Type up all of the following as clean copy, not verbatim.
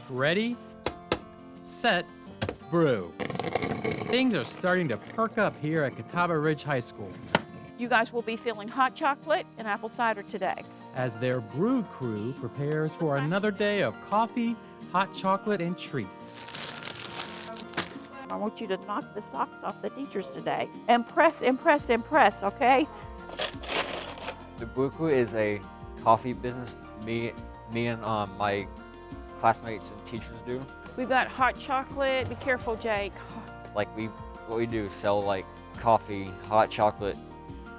Ready, set, brew. Things are starting to perk up here at Catawba Ridge High School You guys will be feeling hot chocolate and apple cider today. as their Brew Crew prepares for another day of coffee, hot chocolate, and treats. I want you to knock the socks off the teachers today. Impress, impress, impress, okay? The Brew Crew is a coffee business me and my classmates and teachers do. We've got hot chocolate. Be careful, Jake. What we do is sell like coffee, hot chocolate,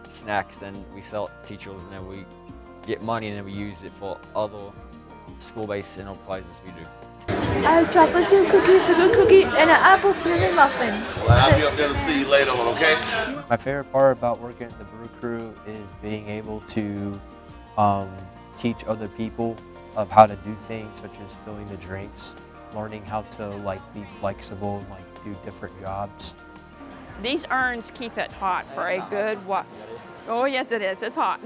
snacks, and we sell it to teachers, and then we get money and then we use it for other school-based enterprises we do. I have chocolate chip cookie, sugar cookie, and an apple cinnamon muffin. Well, I'll be up there to see you later on, okay? My favorite part about working at the Brew Crew is being able to teach other people of how to do things such as filling the drinks, learning how to be flexible and do different jobs. These urns keep it hot for a good while. Oh, yes, it is. It's hot.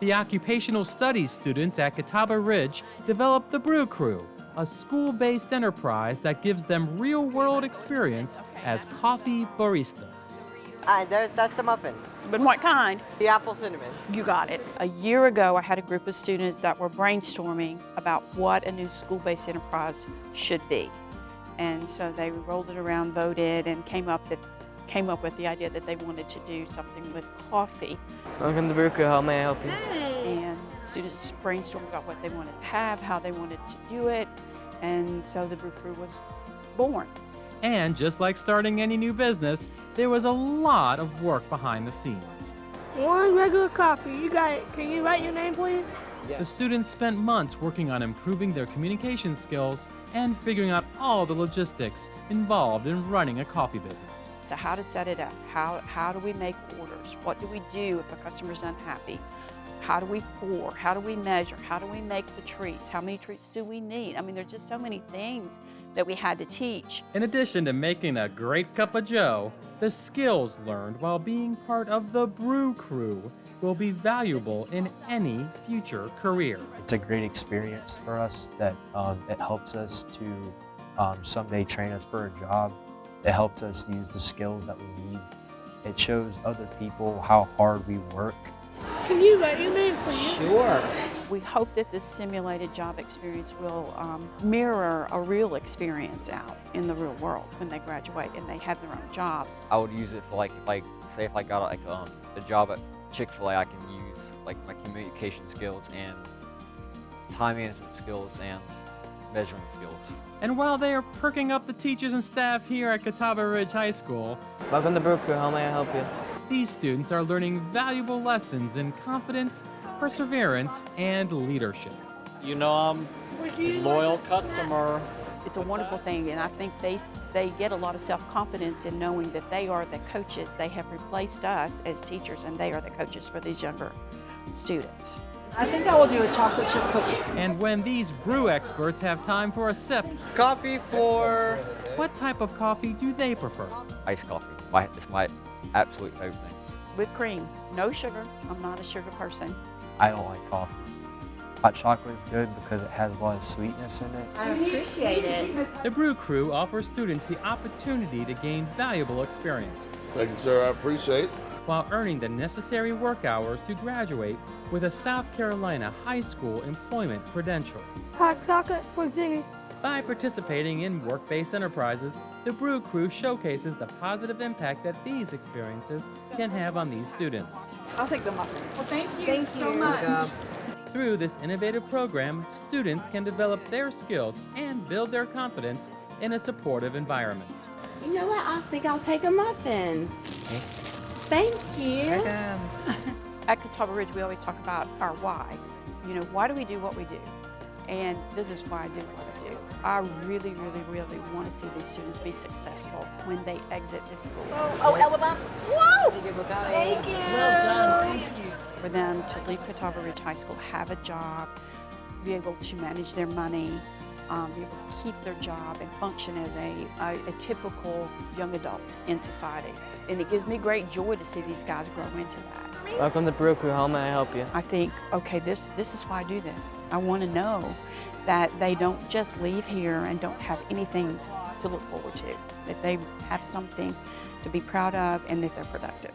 The occupational studies students at Catawba Ridge developed the Brew Crew, a school-based enterprise that gives them real-world experience as coffee baristas. That's the muffin. But what kind? The apple cinnamon. You got it. A year ago, I had a group of students that were brainstorming about what a new school-based enterprise should be. And so they rolled it around, voted, and came up with the idea that they wanted to do something with coffee. Welcome to Brew Crew. How may I help you? And students brainstormed about what they wanted to have, how they wanted to do it, and so the Brew Crew was born. And just like starting any new business, there was a lot of work behind the scenes. One regular coffee. You got it. Can you write your name, please? The students spent months working on improving their communication skills and figuring out all the logistics involved in running a coffee business. So how to set it up, how do we make orders, what do we do if a customer's unhappy, how do we pour, how do we measure, how do we make the treats, how many treats do we need? I mean, there's just so many things that we had to teach. In addition to making a great cup of joe, the skills learned while being part of the Brew Crew will be valuable in any future career. It's a great experience for us that it helps us to someday train us for a job. It helps us use the skills that we need. It shows other people how hard we work. Can you write your name, please? Sure. We hope that this simulated job experience will mirror a real experience out in the real world when they graduate and they have their own jobs. I would use it for say if I got a job at Chick-fil-A, I can use my communication skills and time management skills and measuring skills. And while they are perking up the teachers and staff here at Catawba Ridge High School, Welcome to Brew Crew. How may I help you? these students are learning valuable lessons in confidence, perseverance, and leadership. You know, I'm a loyal customer. It's a wonderful thing, and I think they get a lot of self-confidence in knowing that they are the coaches. They have replaced us as teachers, and they are the coaches for these younger students. I think I will do a chocolate chip cookie. And when these brew experts have time for a sip, Coffee for... what type of coffee do they prefer? Iced coffee. It's my absolute favorite thing. With cream, no sugar. I'm not a sugar person. I don't like coffee. Hot chocolate is good because it has a lot of sweetness in it. I appreciate it. The Brew Crew offers students the opportunity to gain valuable experience Thank you, sir. I appreciate it. while earning the necessary work hours to graduate with a South Carolina high school employment credential. Hot chocolate for Jimmy. By participating in work-based enterprises, the Brew Crew showcases the positive impact that these experiences can have on these students. I'll take the muffin. Well, thank you Thank so you. much. Through this innovative program, students can develop their skills and build their confidence in a supportive environment. You know what? I think I'll take a muffin. Thank you. At Catawba Ridge, we always talk about our why. You know, why do we do what we do? And this is why I do what I do. I really, really, really want to see these students be successful when they exit this school. Oh, Alabama. Whoa! Thank you. Well done. Thank you. For them to leave Catawba Ridge High School, have a job, be able to manage their money, be able to keep their job and function as a typical young adult in society. And it gives me great joy to see these guys grow into that. Welcome to Brew Crew. How may I help you? I think, okay, this is why I do this. I want to know that they don't just leave here and don't have anything to look forward to, that they have something to be proud of and that they're productive.